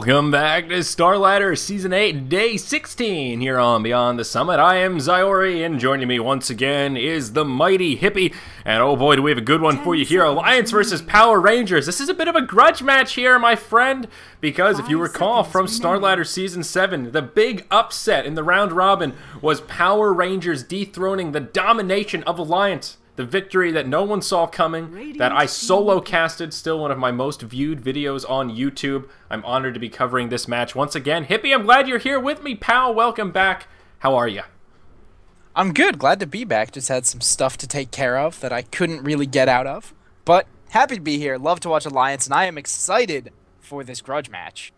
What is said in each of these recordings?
Welcome back to Starladder Season 8, Day 16 here on Beyond the Summit. I am Zyori, and joining me once again is the mighty Hippie. And oh boy, do we have a good one for you here. Alliance versus Power Rangers. This is a bit of a grudge match here, my friend, because if you recall from Starladder Season 7, the big upset in the round robin was Power Rangers dethroning the domination of Alliance. The victory that no one saw coming, that I solo casted, still one of my most viewed videos on YouTube. I'm honored to be covering this match once again. Hippie, I'm glad you're here with me, pal. Welcome back. How are you? I'm good. Glad to be back. Just had some stuff to take care of that I couldn't really get out of. But happy to be here. Love to watch Alliance, and I am excited for this grudge match.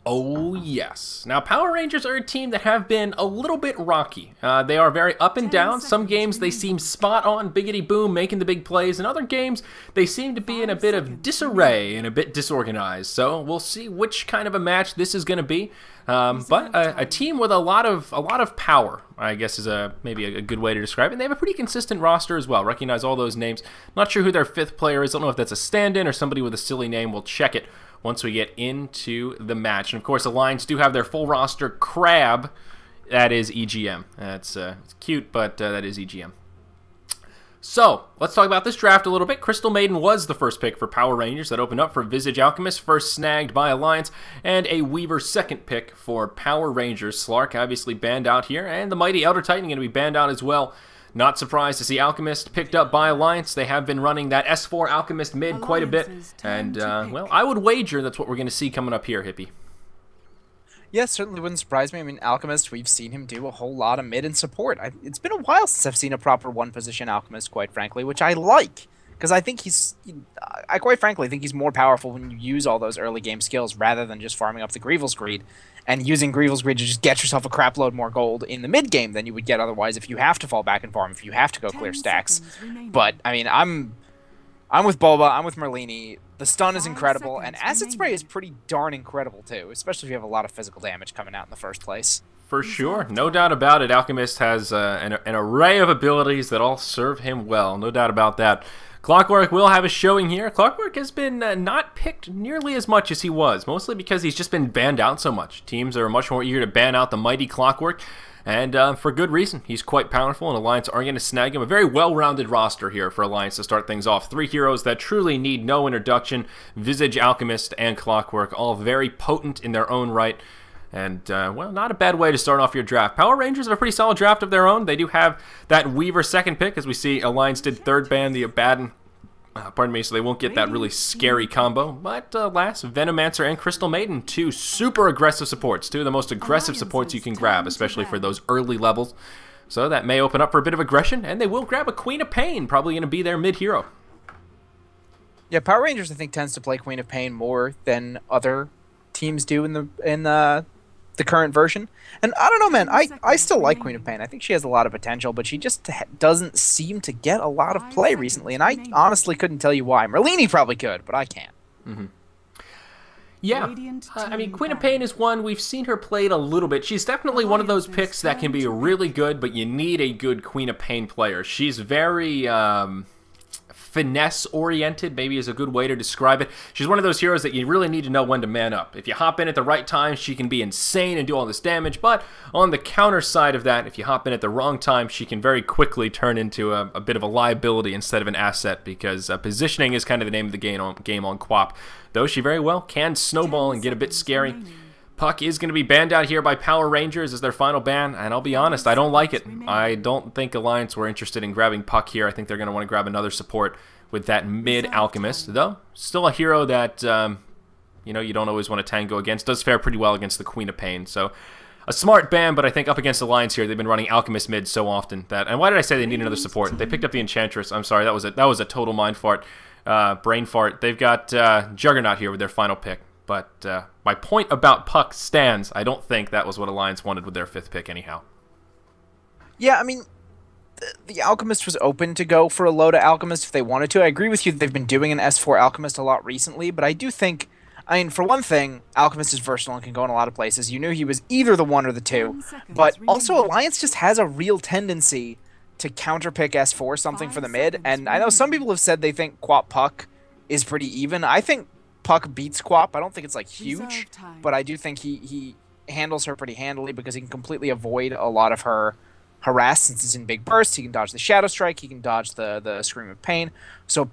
Oh, yes. Now, Power Rangers are a team that have been a little bit rocky. They are very up and down. Some games, they seem spot on, biggity boom, making the big plays. In other games, they seem to be in a bit of disarray and a bit disorganized. So we'll see which kind of a match this is going to be. But a team with a lot of power, I guess, is maybe a good way to describe it. And they have a pretty consistent roster as well. Recognize all those names. Not sure who their fifth player is. Don't know if that's a stand-in or somebody with a silly name. We'll check it once we get into the match. And of course, Alliance do have their full roster. Crab, that is EGM. It's cute, but that is EGM. So, let's talk about this draft a little bit. Crystal Maiden was the first pick for Power Rangers. That opened up for Visage Alchemist, first snagged by Alliance, and a Weaver second pick for Power Rangers. Slark obviously banned out here, and the Mighty Elder Titan going to be banned out as well. Not surprised to see Alchemist picked up by Alliance. They have been running that S4 Alchemist mid quite a bit. And, well, I would wager that's what we're going to see coming up here, Hippie. Yeah, certainly wouldn't surprise me. I mean, Alchemist, we've seen him do a whole lot of mid and support. It's been a while since I've seen a proper one-position Alchemist, quite frankly, which I like. Because I think I quite frankly think he's more powerful when you use all those early game skills rather than just farming up the Greevil's Greed and using Greevil's Greed to just get yourself a crap load more gold in the mid game than you would get otherwise if you have to fall back and farm, if you have to go clear stacks. But I mean, I'm with Boba, I'm with Merlini. The stun is incredible, and Acid Spray is pretty darn incredible too, especially if you have a lot of physical damage coming out in the first place. For sure, no doubt about it. Alchemist has an array of abilities that all serve him well, no doubt about that. Clockwork will have a showing here. Clockwork has been not picked nearly as much as he was, mostly because he's just been banned out so much. Teams are much more eager to ban out the mighty Clockwork, and for good reason. He's quite powerful, and Alliance are going to snag him. A very well-rounded roster here for Alliance to start things off. Three heroes that truly need no introduction. Visage, Alchemist, and Clockwork, all very potent in their own right. And, well, not a bad way to start off your draft. Power Rangers have a pretty solid draft of their own. They do have that Weaver second pick, as we see Alliance did third ban the Abaddon. Pardon me, so they won't get that really scary combo. But, last, Venomancer and Crystal Maiden, two super aggressive supports. Two of the most aggressive supports you can grab, especially for those early levels. So that may open up for a bit of aggression, and they will grab a Queen of Pain, probably going to be their mid-hero. Yeah, Power Rangers, I think, tends to play Queen of Pain more than other teams do in the current version. And I don't know, man, I still like Queen of Pain. I think she has a lot of potential, but she just doesn't seem to get a lot of play recently, and I honestly couldn't tell you why. Merlini probably could, but I can't. Mm-hmm. Yeah, I mean, Queen of Pain is one, we've seen her played a little bit. She's definitely one of those picks that can be really good, but you need a good Queen of Pain player. She's very finesse-oriented, maybe is a good way to describe it. She's one of those heroes that you really need to know when to man up. If you hop in at the right time, she can be insane and do all this damage, but on the counter side of that, if you hop in at the wrong time, she can very quickly turn into a bit of a liability instead of an asset, because positioning is kind of the name of the game on QoP, though she very well can snowball and get a bit scary. Puck is going to be banned out here by Power Rangers as their final ban, and I'll be honest, I don't like it. I don't think Alliance were interested in grabbing Puck here. I think they're going to want to grab another support with that mid-Alchemist, though still a hero that, you know, you don't always want to tango against. Does fare pretty well against the Queen of Pain, so a smart ban, but I think up against Alliance here, they've been running Alchemist mid so often that, and why did I say they need another support? They picked up the Enchantress. I'm sorry, that was a total mind fart, brain fart. They've got Juggernaut here with their final pick. But my point about Puck stands. I don't think that was what Alliance wanted with their fifth pick anyhow. Yeah, I mean, the Alchemist was open to go for a Loda Alchemist if they wanted to. I agree with you that they've been doing an S4 Alchemist a lot recently, but I do think, I mean, for one thing, Alchemist is versatile and can go in a lot of places. You knew he was either the one or the two, but also Alliance just has a real tendency to counterpick S4 something for the mid, and I know some people have said they think QoP Puck is pretty even. I think Puck beats Quap. I don't think it's like huge, but I do think he handles her pretty handily because he can completely avoid a lot of her harass since it's in big bursts. He can dodge the Shadow Strike. He can dodge the Scream of Pain. So,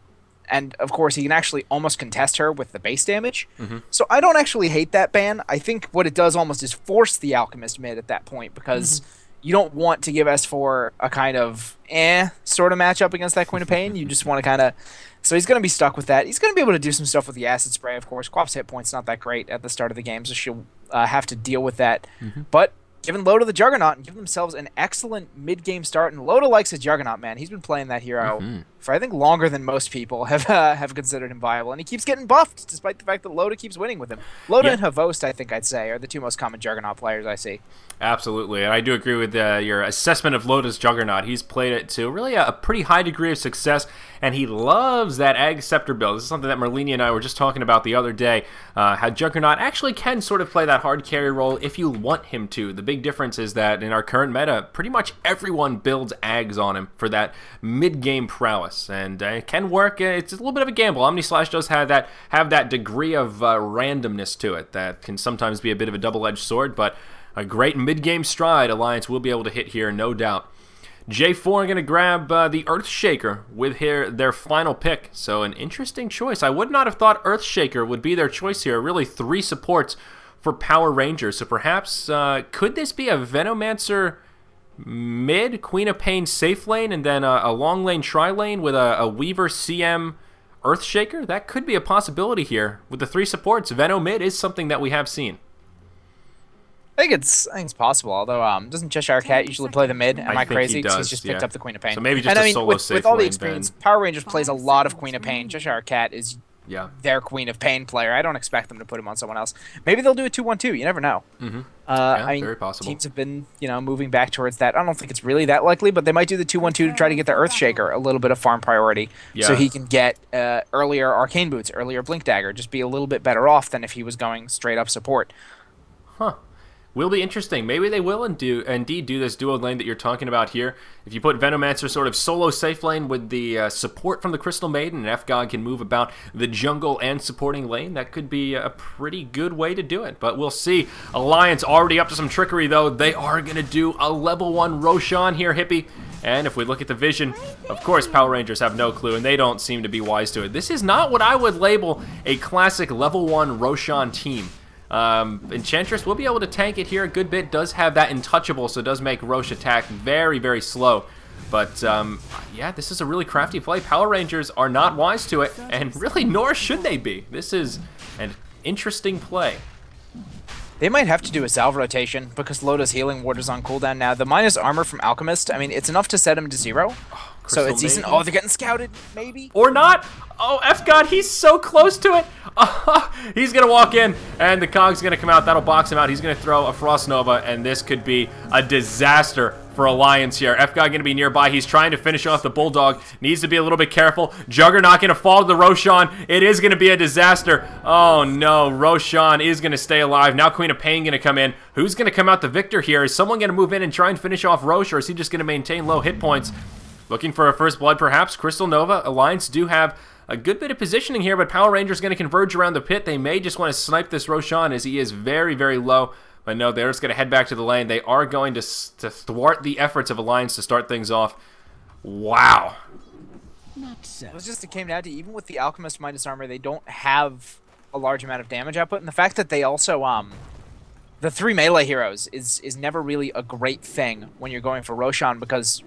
and of course, he can actually almost contest her with the base damage. So I don't actually hate that ban. I think what it does almost is force the Alchemist mid at that point because you don't want to give S4 a kind of sort of matchup against that Queen of Pain. You just want to kind of... So he's going to be stuck with that. He's going to be able to do some stuff with the Acid Spray, of course. Quap's hit point's not that great at the start of the game, so she'll have to deal with that. But giving Loda the Juggernaut and giving themselves an excellent mid-game start. And Loda likes a Juggernaut, man. He's been playing that hero for, I think, longer than most people have considered him viable. And he keeps getting buffed, despite the fact that Loda keeps winning with him. Loda and Havost, I think I'd say, are the two most common Juggernaut players I see. Absolutely, and I do agree with your assessment of Loda's Juggernaut. He's played it to really a pretty high degree of success, and he loves that Ag Scepter build. This is something that Merlini and I were just talking about the other day, how Juggernaut actually can sort of play that hard carry role if you want him to. The big difference is that in our current meta, pretty much everyone builds Ags on him for that mid-game prowess, and it can work. It's a little bit of a gamble. Omnislash does have that degree of randomness to it that can sometimes be a bit of a double-edged sword, but a great mid-game stride Alliance will be able to hit here, no doubt. J4 are going to grab the Earthshaker with their final pick, so an interesting choice. I would not have thought Earthshaker would be their choice here. Really 3 supports for Power Rangers, so perhaps could this be a Venomancer mid, Queen of Pain safe lane, and then a long lane tri-lane with a Weaver CM Earthshaker? That could be a possibility here. With the 3 supports, Veno mid is something that we have seen. I think it's possible, although doesn't Cheshire Cat usually play the mid? Am I crazy? Because he's just picked up the Queen of Pain. So maybe just a solo safe with all the lane experience, then. Power Rangers plays a lot of Queen of Pain. Cheshire Cat is their Queen of Pain player. I don't expect them to put him on someone else. Maybe they'll do a 2-1-2. You never know. Yeah, I mean, very possible. Teams have been moving back towards that. I don't think it's really that likely, but they might do the 2-1-2 to try to get the Earthshaker a little bit of farm priority, so he can get earlier Arcane Boots, earlier Blink Dagger, just be a little bit better off than if he was going straight up support. Will be interesting. Maybe they will indeed do this duo lane that you're talking about here. If you put Venomancer sort of solo safe lane with the support from the Crystal Maiden, and F-God can move about the jungle and supporting lane, that could be a pretty good way to do it. But we'll see. Alliance already up to some trickery, though. They are going to do a level 1 Roshan here, Hippie. And if we look at the vision, of course, Power Rangers have no clue, and they don't seem to be wise to it. This is not what I would label a classic level 1 Roshan team. Enchantress will be able to tank it here a good bit. Does have that untouchable, so it does make Roche attack very, very slow. But, yeah, this is a really crafty play. Power Rangers are not wise to it, and really, nor should they be. This is an interesting play. They might have to do a salve rotation because Loda's healing ward is on cooldown now. The minus armor from Alchemist, I mean, it's enough to set him to 0. So it's decent. Oh, they're getting scouted, maybe? Or not. Oh, F-God, he's so close to it. He's going to walk in, and the Cog's going to come out. That'll box him out. He's going to throw a Frost Nova, and this could be a disaster for Alliance here. F-God going to be nearby. He's trying to finish off the Bulldog. Needs to be a little bit careful. Juggernaut going to fall to the Roshan. It is going to be a disaster. Oh, no. Roshan is going to stay alive. Now Queen of Pain going to come in. Who's going to come out the victor here? Is someone going to move in and try and finish off Roche, or is he just going to maintain low hit points? Looking for a first blood, perhaps. Crystal Nova. Alliance do have a good bit of positioning here, but Power Rangers going to converge around the pit. They may just want to snipe this Roshan as he is very, very low. But no, they're just going to head back to the lane. They are going to thwart the efforts of Alliance to start things off. Wow. Not so. It was just it came down to, even with the Alchemist minus armor, they don't have a large amount of damage output. And the fact that they also, the 3 melee heroes is never really a great thing when you're going for Roshan, because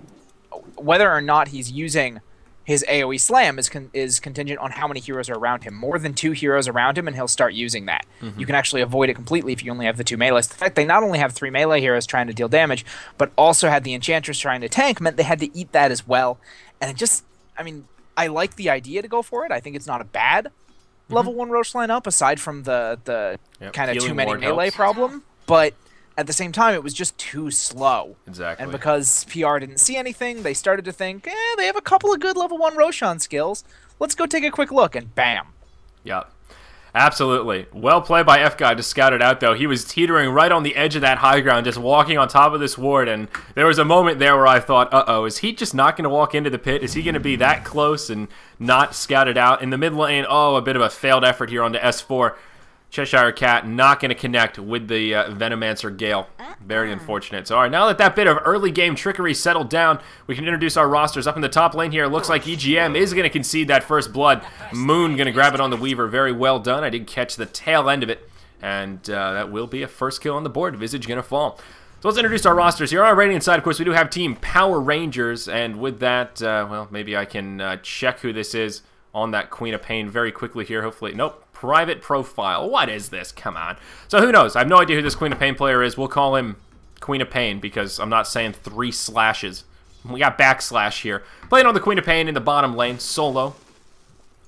whether or not he's using his AoE slam is contingent on how many heroes are around him. More than 2 heroes around him, and he'll start using that. You can actually avoid it completely if you only have the 2 melees. The fact they not only have 3 melee heroes trying to deal damage, but also had the Enchantress trying to tank meant they had to eat that as well. And it just, I mean, I like the idea to go for it. I think it's not a bad level 1 Roche lineup, aside from the kind of too many melee problem. But at the same time, it was just too slow. Exactly. And because PR didn't see anything, they started to think, they have a couple of good level 1 Roshan skills. Let's go take a quick look, and bam. Yep. Absolutely. Well played by F-God to scout it out, though. He was teetering right on the edge of that high ground, just walking on top of this ward, and there was a moment there where I thought, uh-oh, is he just not going to walk into the pit? Is he going to be that close and not scout it out? In the mid lane, oh, a bit of a failed effort here onto S4. Cheshire Cat not going to connect with the Venomancer Gale. Very unfortunate. So, all right, now that that bit of early game trickery settled down, we can introduce our rosters. Up in the top lane here, looks like EGM is going to concede that first blood. Moon going to grab it on the Weaver. Very well done. I did catch the tail end of it, and that will be a first kill on the board. Visage going to fall. So let's introduce our rosters here. On our Radiant side, of course, we do have Team Power Rangers, and with that, well, maybe I can check who this is on that Queen of Pain very quickly here. Hopefully, nope. Private profile. What is this? Come on. So who knows? I have no idea who this Queen of Pain player is. We'll call him Queen of Pain because I'm not saying 3 slashes. We got backslash here. Playing on the Queen of Pain in the bottom lane, solo.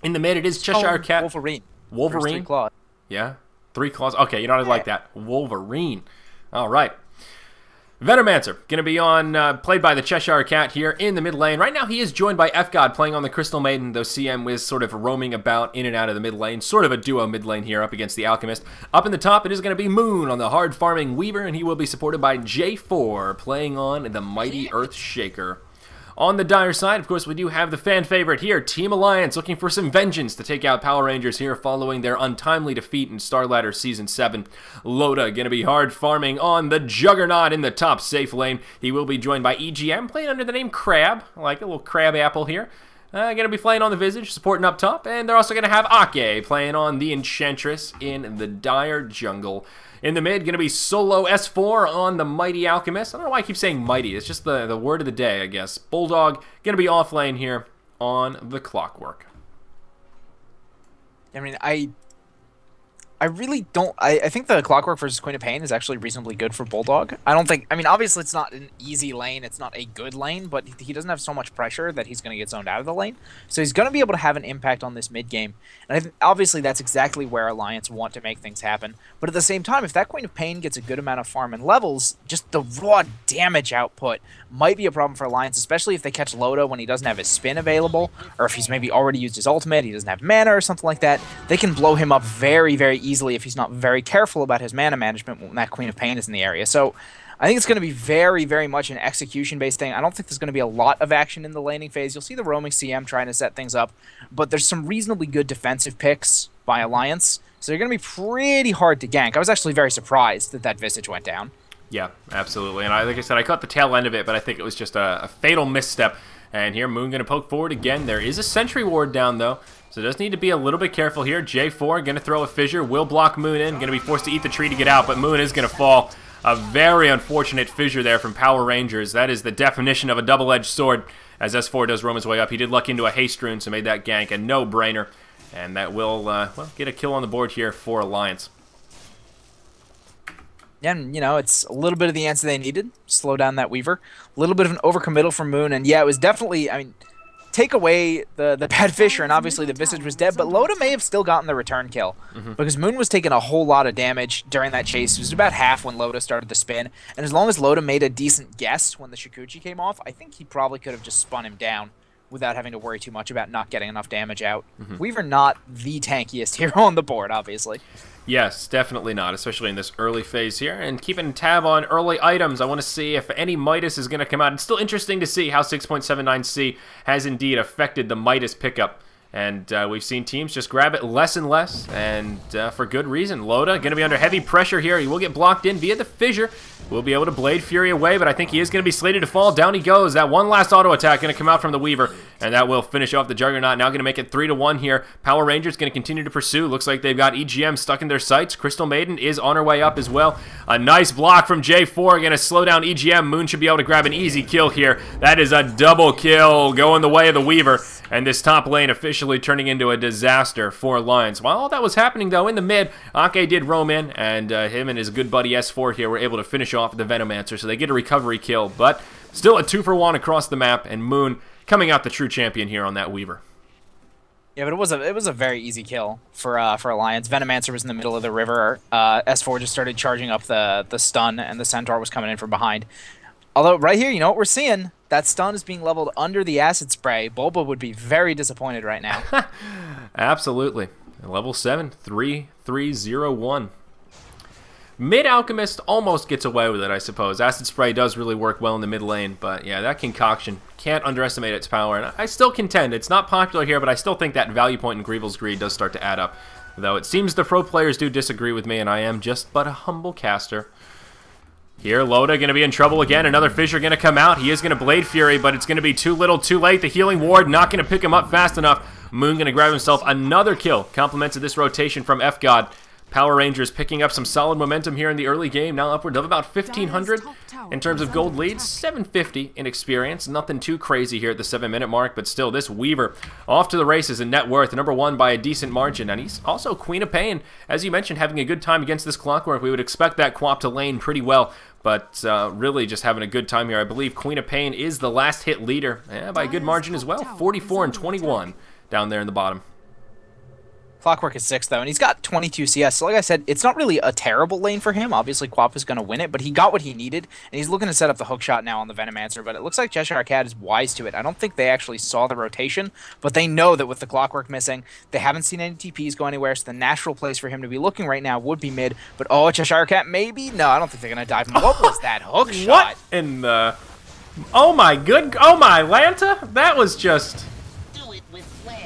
In the mid, it is Cheshire Cat. Wolverine. Wolverine? 3 claws. Yeah? 3 claws. Okay, you know, I like that. Wolverine. All right. Venomancer, going to be on, played by the Cheshire Cat here in the mid lane. Right now he is joined by F-God playing on the Crystal Maiden, though CM is sort of roaming about in and out of the mid lane. Sort of a duo mid lane here up against the Alchemist. Up in the top it is going to be Moon on the hard farming Weaver, and he will be supported by J4 playing on the Mighty Earth Shaker. On the Dire side, of course, we do have the fan favorite here, Team Alliance, looking for some vengeance to take out Power Rangers here following their untimely defeat in Starladder Season 7. Loda going to be hard farming on the Juggernaut in the top safe lane. He will be joined by EGM, playing under the name Crab, like a little crab apple here. Going to be playing on the Visage, supporting up top, and they're also going to have Ake playing on the Enchantress in the Dire Jungle. In the mid, going to be solo S4 on the Mighty Alchemist. I don't know why I keep saying Mighty. It's just the word of the day, I guess. Bulldog going to be off lane here on the Clockwork. I mean, I really don't. I think the Clockwork versus Queen of Pain is actually reasonably good for Bulldog. I don't think. I mean, obviously, it's not an easy lane. It's not a good lane, but he doesn't have so much pressure that he's going to get zoned out of the lane. So he's going to be able to have an impact on this mid game. And I think, obviously, that's exactly where Alliance want to make things happen. But at the same time, if that Queen of Pain gets a good amount of farm and levels, just the raw damage output might be a problem for Alliance, especially if they catch Loda when he doesn't have his spin available, or if he's maybe already used his ultimate, he doesn't have mana or something like that. They can blow him up very, very easily if he's not very careful about his mana management when that Queen of Pain is in the area. So I think it's going to be very, very much an execution-based thing. I don't think there's going to be a lot of action in the laning phase. You'll see the roaming CM trying to set things up, but there's some reasonably good defensive picks by Alliance, so they're going to be pretty hard to gank. I was actually very surprised that that Visage went down. Yeah, absolutely. And like I said, I caught the tail end of it, but I think it was just a fatal misstep. And here, Moon going to poke forward again. There is a Sentry Ward down, though, so does need to be a little bit careful here. J4 going to throw a fissure, will block Moon in, going to be forced to eat the tree to get out, but Moon is going to fall. A very unfortunate fissure there from Power Rangers. That is the definition of a double-edged sword, as S4 does roam his way up. He did luck into a haste rune, so made that gank a no-brainer. And that will, well, get a kill on the board here for Alliance. And, you know, it's a little bit of the answer they needed. Slow down that Weaver. A little bit of an overcommittal from Moon. And, yeah, it was definitely, I mean, take away the bad Fissure, and obviously the Visage was dead, but Loda may have still gotten the return kill. Because Moon was taking a whole lot of damage during that chase. It was about half when Loda started to spin. And as long as Loda made a decent guess when the Shikuchi came off, I think he probably could have just spun him down without having to worry too much about not getting enough damage out. Weaver not the tankiest hero on the board, obviously. Yes, definitely not, especially in this early phase here. And keeping tab on early items, I want to see if any Midas is going to come out. It's still interesting to see how 6.79C has indeed affected the Midas pickup. And we've seen teams just grab it less and less, and for good reason. Loda going to be under heavy pressure here. He will get blocked in via the fissure. Will be able to Blade Fury away, but I think he is going to be slated to fall. Down he goes. That one last auto attack going to come out from the Weaver, and that will finish off the Juggernaut. Now going to make it 3-1 here. Power Rangers going to continue to pursue. Looks like they've got EGM stuck in their sights. Crystal Maiden is on her way up as well. A nice block from J4. Going to slow down EGM. Moon should be able to grab an easy kill here. That is a double kill going the way of the Weaver. And this top lane officially turning into a disaster for Alliance. While all that was happening, though, in the mid, Ake did roam in, and him and his good buddy S4 here were able to finish off the Venomancer, so they get a recovery kill. But still a 2-for-1 across the map, and Moon coming out the true champion here on that Weaver. Yeah, but it was a very easy kill for Alliance. Venomancer was in the middle of the river. S4 just started charging up the stun, and the Centaur was coming in from behind. Although, right here, you know what we're seeing? That stun is being leveled under the acid spray. Bulba would be very disappointed right now. Absolutely. Level 7, 3-3-0-1. Mid Alchemist almost gets away with it, I suppose. Acid Spray does really work well in the mid lane, but yeah, that concoction, can't underestimate its power. And I still contend, it's not popular here, but I still think that value point in Greevil's Greed does start to add up. Though it seems the pro players do disagree with me, and I am just but a humble caster. Here, Loda going to be in trouble again. Another Fissure going to come out. He is going to Blade Fury, but it's going to be too little, too late. The Healing Ward not going to pick him up fast enough. Moon going to grab himself another kill. Compliments of this rotation from F-God. Power Rangers picking up some solid momentum here in the early game. Now upwards of about 1,500 in terms of gold leads. 750 in experience. Nothing too crazy here at the 7-minute mark, but still, this Weaver off to the races in net worth. #1 by a decent margin, and he's also Queen of Pain. As you mentioned, having a good time against this Clockwork. We would expect that Quap to lane pretty well, but really just having a good time here. I believe Queen of Pain is the last hit leader by a good margin as well. 44 and 21 down there in the bottom. Clockwork is 6th, though, and he's got 22 CS. So like I said, it's not really a terrible lane for him. Obviously, Quap is going to win it, but he got what he needed, and he's looking to set up the hookshot now on the Venomancer, but it looks like Cheshire Cat is wise to it. I don't think they actually saw the rotation, but they know that with the Clockwork missing, they haven't seen any TPs go anywhere, so the natural place for him to be looking right now would be mid, but oh, Cheshire Cat, maybe? No, I don't think they're going to dive him. What was that hookshot? What in the... Oh my Lanta? That was just...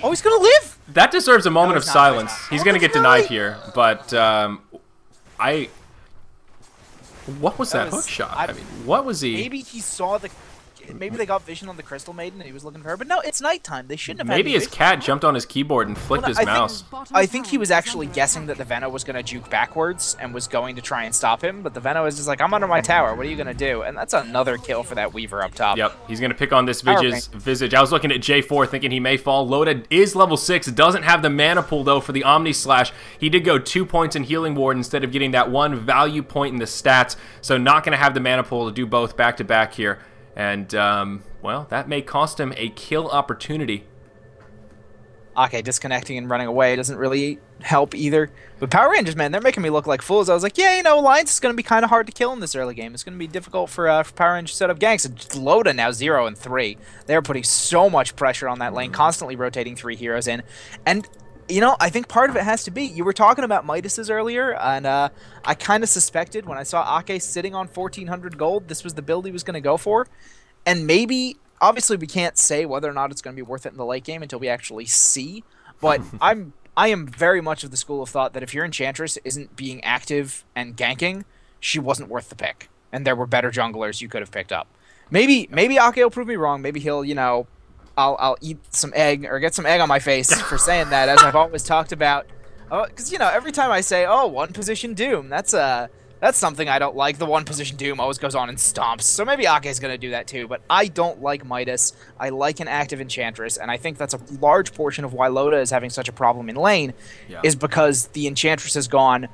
Oh, he's going to live? That deserves a moment of silence. He's going to get denied here, but what was that hook shot? I mean, what was he? Maybe he saw the... Maybe they got vision on the Crystal Maiden and he was looking for her, but no, it's nighttime. They shouldn't have had Maybe his cat jumped on his keyboard and flicked his mouse. I think he was actually guessing that the Veno was going to juke backwards and was going to try and stop him, but the Veno is just like, I'm under my tower, what are you going to do? And that's another kill for that Weaver up top. Yep, he's going to pick on this Visage. I was looking at J4 thinking he may fall. Loda is level 6, doesn't have the mana pool though for the Omni Slash. He did go 2 points in Healing Ward instead of getting that 1 value point in the stats, so not going to have the mana pool to do both back to back here. And, well, that may cost him a kill opportunity. Okay, disconnecting and running away doesn't really help either. But Power Rangers, man, they're making me look like fools. I was like, yeah, you know, Alliance is going to be kind of hard to kill in this early game. It's going to be difficult for Power Rangers to set up ganks. And Loda now 0 and 3. They're putting so much pressure on that lane, constantly rotating 3 heroes in. And... you know, I think part of it has to be, you were talking about Midas's earlier, and I kind of suspected when I saw Ake sitting on 1,400 gold, this was the build he was going to go for. And maybe, obviously we can't say whether or not it's going to be worth it in the late game until we actually see, but I am very much of the school of thought that if your Enchantress isn't being active and ganking, she wasn't worth the pick. And there were better junglers you could have picked up. Maybe Ake will prove me wrong, maybe he'll, you know... I'll eat some egg or get some egg on my face for saying that, as I've always talked about. Because, you know, every time I say, oh, one position Doom, that's something I don't like. The one position Doom always goes on and stomps. So maybe Ake's going to do that too. But I don't like Midas. I like an active Enchantress. And I think that's a large portion of why Loda is having such a problem in lane, is because the Enchantress has gone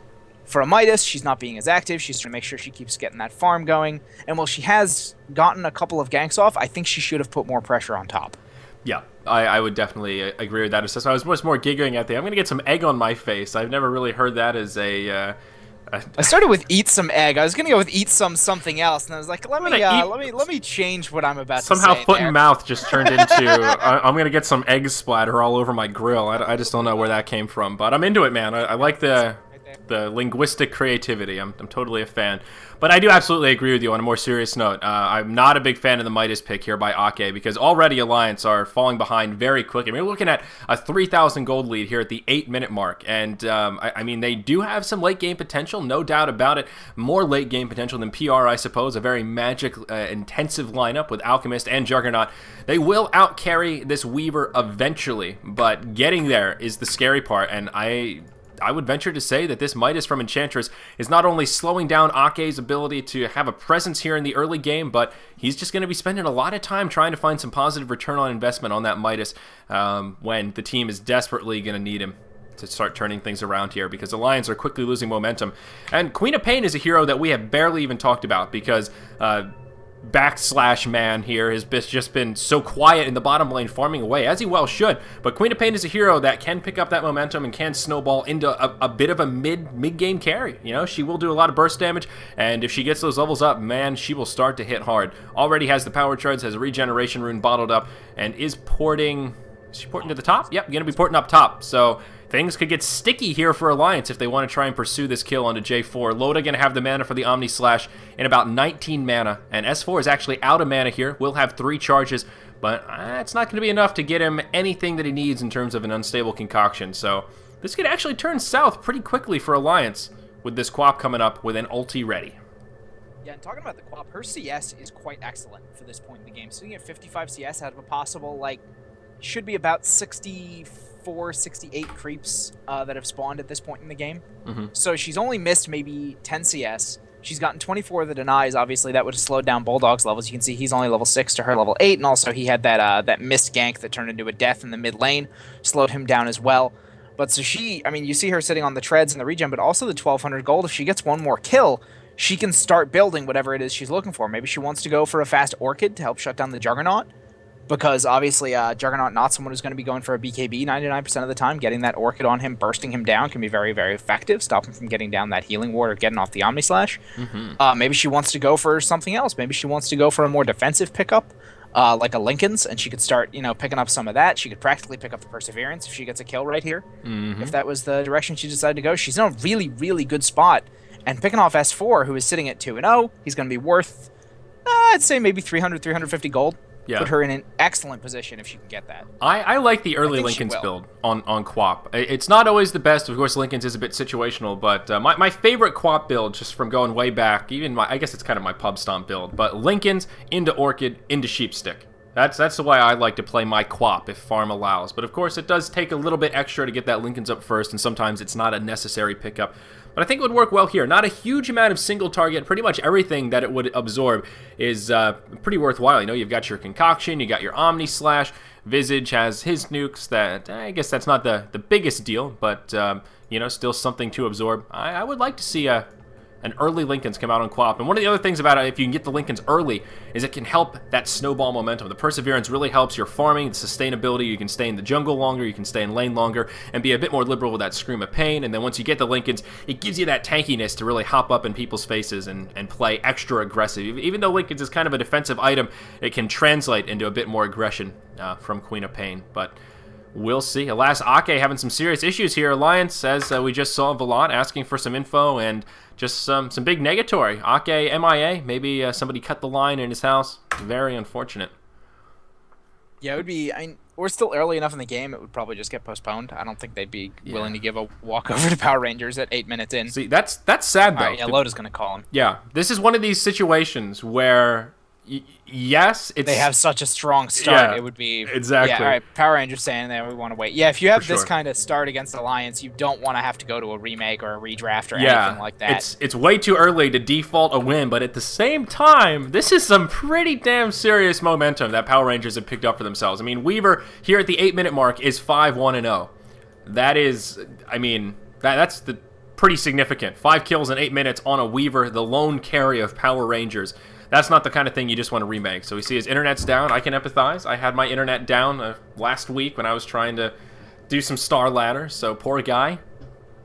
for a Midas. She's not being as active. She's trying to make sure she keeps getting that farm going. And while she has gotten a couple of ganks off, I think she should have put more pressure on top. Yeah, I would definitely agree with that assessment. I was much more giggling at the, I'm going to get some egg on my face. I've never really heard that as a... I started with eat some egg. I was going to go with eat some something else, and I was like, let me change what I'm about to say. Somehow foot and mouth just turned into, I'm going to get some egg splatter all over my grill. I just don't know where that came from, but I'm into it, man. I like the linguistic creativity. I'm totally a fan. But I do absolutely agree with you on a more serious note. I'm not a big fan of the Midas pick here by Ake because already Alliance are falling behind very quickly. I mean, we're looking at a 3,000 gold lead here at the 8-minute mark. And, I mean, they do have some late-game potential, no doubt about it. More late-game potential than PR, I suppose. A very magic-intensive lineup with Alchemist and Juggernaut. They will out-carry this Weaver eventually, but getting there is the scary part. And I would venture to say that this Midas from Enchantress is not only slowing down Ake's ability to have a presence here in the early game, but he's just going to be spending a lot of time trying to find some positive return on investment on that Midas when the team is desperately going to need him to start turning things around here, because Alliance are quickly losing momentum. And Queen of Pain is a hero that we have barely even talked about because... Backslash man here has just been so quiet in the bottom lane farming away, as he well should, but Queen of Pain is a hero that can pick up that momentum and can snowball into a bit of a mid-game carry. You know, she will do a lot of burst damage, and if she gets those levels up, man, she will start to hit hard. Already has the power charge, has a regeneration rune bottled up, and is porting... Is she porting to the top? Yep, going to be porting up top. So things could get sticky here for Alliance if they want to try and pursue this kill onto J4. Loda going to have the mana for the Omni Slash in about 19 mana, and S4 is actually out of mana here. Will have 3 charges, but it's not going to be enough to get him anything that he needs in terms of an unstable concoction. So this could actually turn south pretty quickly for Alliance with this Quap coming up with an ulti ready. Yeah, and talking about the Quap, her CS is quite excellent for this point in the game. Sitting at 55 CS out of a possible, like, should be about 64, 68 creeps that have spawned at this point in the game. So she's only missed maybe 10 CS. She's gotten 24 of the denies. Obviously, that would have slowed down Bulldog's levels. You can see he's only level 6 to her level 8, and also he had that missed gank that turned into a death in the mid lane, slowed him down as well. But so she, I mean, you see her sitting on the treads and the regen, but also the 1200 gold. If she gets one more kill, she can start building whatever it is she's looking for. Maybe she wants to go for a fast Orchid to help shut down the Juggernaut, because obviously Juggernaut not someone who's going to be going for a BKB 99% of the time. Getting that Orchid on him, bursting him down can be very, very effective. Stop him from getting down that healing ward or getting off the Omni Slash. Maybe she wants to go for something else. Maybe she wants to go for a more defensive pickup, like a Linken's, and she could start, picking up some of that. She could practically pick up the Perseverance if she gets a kill right here. If that was the direction she decided to go. She's in a really, really good spot. And picking off S4, who is sitting at 2-0, he's going to be worth, I'd say maybe 300, 350 gold. Yeah. Put her in an excellent position if she can get that. I like the early Linken's build on Quap. It's not always the best. Of course, Linken's is a bit situational, but my favorite Quap build, just from going way back, even I guess it's kind of my pub stomp build, but Linken's into Orchid, into Sheepstick. That's the way I like to play my Quap, if farm allows. But of course, it does take a little bit extra to get that Linken's up first, and sometimes it's not a necessary pickup. But I think it would work well here. Not a huge amount of single target. Pretty much everything that it would absorb is pretty worthwhile. You've got your Concoction, you got your Omni Slash. Visage has his nukes that, I guess that's not the biggest deal, but, still something to absorb. I would like to see an early Linken's come out on Quap. And one of the other things about it, if you can get the Linken's early, is it can help that snowball momentum. The Perseverance really helps your farming, the sustainability. You can stay in the jungle longer, you can stay in lane longer, and be a bit more liberal with that Scream of Pain. And then once you get the Linken's, it gives you that tankiness to really hop up in people's faces and play extra aggressive. Even though Linken's is kind of a defensive item, it can translate into a bit more aggression from Queen of Pain. But we'll see. Alas, Ake having some serious issues here. Alliance, as we just saw, Valant asking for some info and just some big negatory. Ake MIA. Maybe somebody cut the line in his house. Very unfortunate. Yeah, it would be. I mean, we're still early enough in the game. It would probably just get postponed. I don't think they'd be willing to give a walkover to Power Rangers at 8 minutes in. See, that's sad though. All right, yeah, Loda's gonna call him. Yeah, this is one of these situations where. Yes, they have such a strong start. Yeah, it would be exactly. Yeah, all right, Power Rangers saying that we want to wait. Yeah, if you have this kind of start against Alliance, you don't want to have to go to a remake or a redraft or anything like that. It's way too early to default a win, but at the same time, this is some pretty damn serious momentum that Power Rangers have picked up for themselves. I mean, Weaver here at the 8-minute mark is 5-1-0. That is, I mean, that's the pretty significant. 5 kills in 8 minutes on a Weaver, the lone carry of Power Rangers. That's not the kind of thing you just want to remake. So we see his internet's down. I can empathize. I had my internet down last week when I was trying to do some Starladder. So poor guy.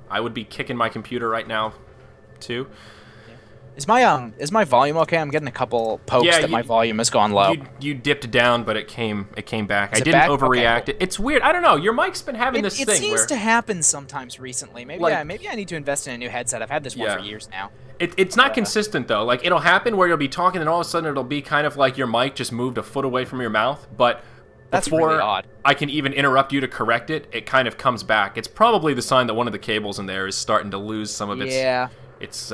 I would be kicking my computer right now, too. Is my volume okay? I'm getting a couple pokes that my volume has gone low. You dipped down, but it came back. I didn't overreact. Okay, cool. It's weird. I don't know. Your mic's been having this thing. It seems to happen sometimes recently. Maybe maybe I need to invest in a new headset. I've had this one for years now. It's not consistent, though. Like, it'll happen where you'll be talking, and all of a sudden it'll be kind of like your mic just moved a foot away from your mouth. But that's before really odd. I can even interrupt you to correct it, it kind of comes back. It's probably the sign that one of the cables in there is starting to lose some of its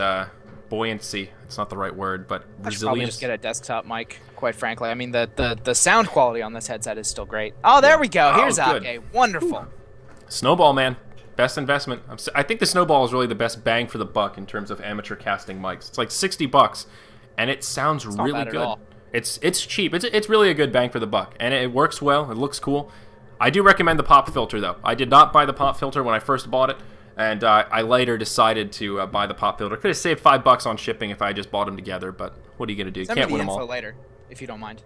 buoyancy. It's not the right word, but resilience. I should probably just get a desktop mic, quite frankly. I mean, the sound quality on this headset is still great. Oh, there we go. Here's Ake. Wonderful. Snowball, man. Best investment. I think the Snowball is really the best bang for the buck in terms of amateur casting mics. It's like $60, and it sounds really good. At all. It's cheap. It's really a good bang for the buck, and it works well. It looks cool. I do recommend the pop filter, though. I did not buy the pop filter when I first bought it, and I later decided to buy the pop filter. Could have saved $5 on shipping if I just bought them together, but what are you gonna do? Can't win them all. Send me the info later, if you don't mind.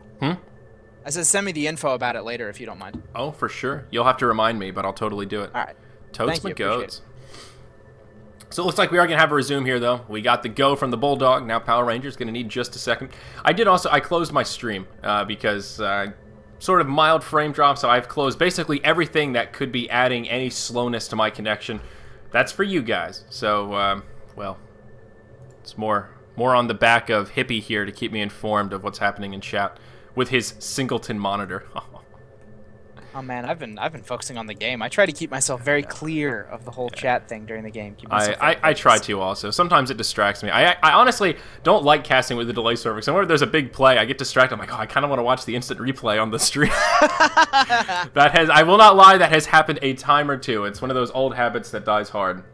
I said send me the info about it later, if you don't mind. Oh, for sure. You'll have to remind me, but I'll totally do it. All right. Totes my goats. So it looks like we are going to have a resume here, though. We got the go from the Bulldog. Now Power Rangers going to need just a second. I closed my stream because sort of mild frame drop, so I've closed basically everything that could be adding any slowness to my connection. That's for you guys. So, well, it's more on the back of Hippie here to keep me informed of what's happening in chat with his singleton monitor. Oh man, I've been focusing on the game. I try to keep myself very clear of the whole chat thing during the game. I try to also. Sometimes it distracts me. I honestly don't like casting with the delay server. Because whenever there's a big play, I get distracted. I'm like, oh, I kind of want to watch the instant replay on the stream. I will not lie, that has happened a time or two. It's one of those old habits that dies hard.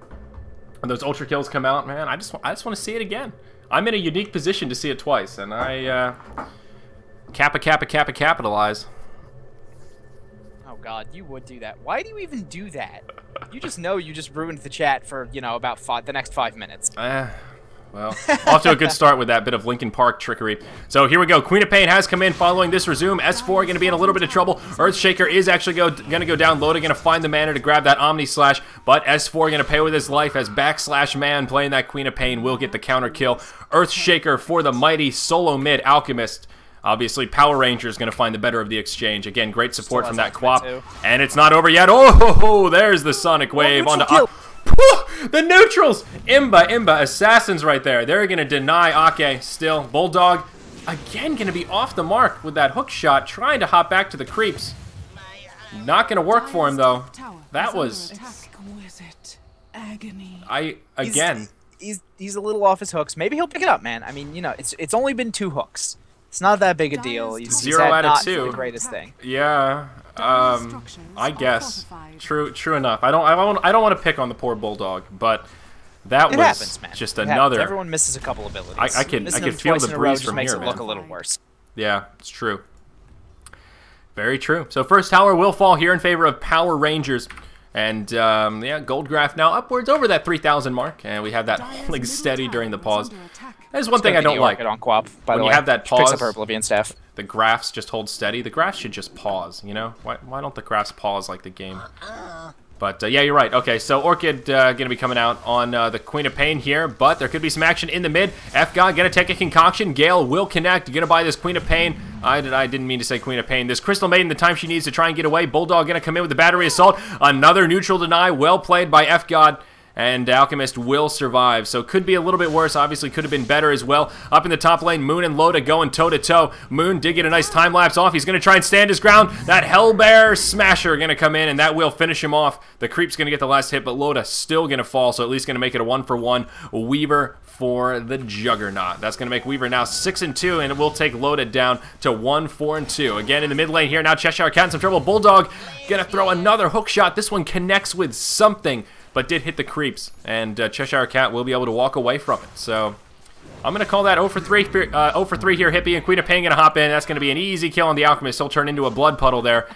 When those ultra kills come out, man, I just want to see it again. I'm in a unique position to see it twice, and I capitalize. Oh god, you would do that. Why do you even do that? You just know you just ruined the chat for, you know, about the next 5 minutes. Well, off to a good start with that bit of Linkin Park trickery. So here we go. Queen of Pain has come in following this resume. S4 going to be in a little bit of trouble. Earthshaker is actually going to go down. Loda going to find the mana to grab that Omni Slash, but S4 going to pay with his life as /man playing that Queen of Pain will get the counter kill. Earthshaker for the mighty solo mid Alchemist. Obviously, Power Ranger is going to find the better of the exchange. Again, great support from that Quap. And it's not over yet. Oh, there's the Sonic Wave onto... the neutrals! Imba, assassins right there. They're going to deny Ake still. Bulldog, again, going to be off the mark with that hook shot, trying to hop back to the creeps. Not going to work for him, though. That was... He's a little off his hooks. Maybe he'll pick it up, man. I mean, you know, it's only been 2 hooks. It's not that big a deal. He's 0 out of 2. The greatest thing. Yeah, I guess. True enough. I don't want to pick on the poor Bulldog, but that was happens, man. just another. Everyone misses a couple abilities. I could feel the breeze from makes here, it man. look a little worse. Yeah, it's true. Very true. So first tower will fall here in favor of Power Rangers. And, yeah, Goldgraph now upwards over that 3,000 mark. And we have that holding steady during the pause. That's one thing I don't like. On Quap, by when the you way. have that pause, picks up her Oblivion Staff. The graphs just hold steady. The graphs should just pause, you know? Why don't the graphs pause like the game? But, yeah, you're right. Okay, so Orchid going to be coming out on the Queen of Pain here, but there could be some action in the mid. F-God going to take a concoction. Gale will connect. Going to buy this Queen of Pain. I didn't mean to say Queen of Pain. This Crystal Maiden, the time she needs to try and get away. Bulldog going to come in with the battery assault. Another neutral deny. Well played by F-God. And Alchemist will survive. So could be a little bit worse. Obviously could have been better as well. Up in the top lane, Moon and Loda going toe-to-toe. Moon did get a nice time-lapse off. He's going to try and stand his ground. That Hellbear Smasher going to come in, and that will finish him off. The Creep's going to get the last hit, but Loda still going to fall, so at least going to make it a 1-for-1. Weaver for the Juggernaut. That's going to make Weaver now 6-2, and it will take Loda down to 1-4-2. Again, in the mid lane here, now Cheshire Cat in some trouble. Bulldog going to throw another hook shot. This one connects with something, but did hit the creeps, and Cheshire Cat will be able to walk away from it. So I'm going to call that 0-for-3 here, Hippie, and Queen of Pain going to hop in. That's going to be an easy kill on the Alchemist. He'll turn into a blood puddle there.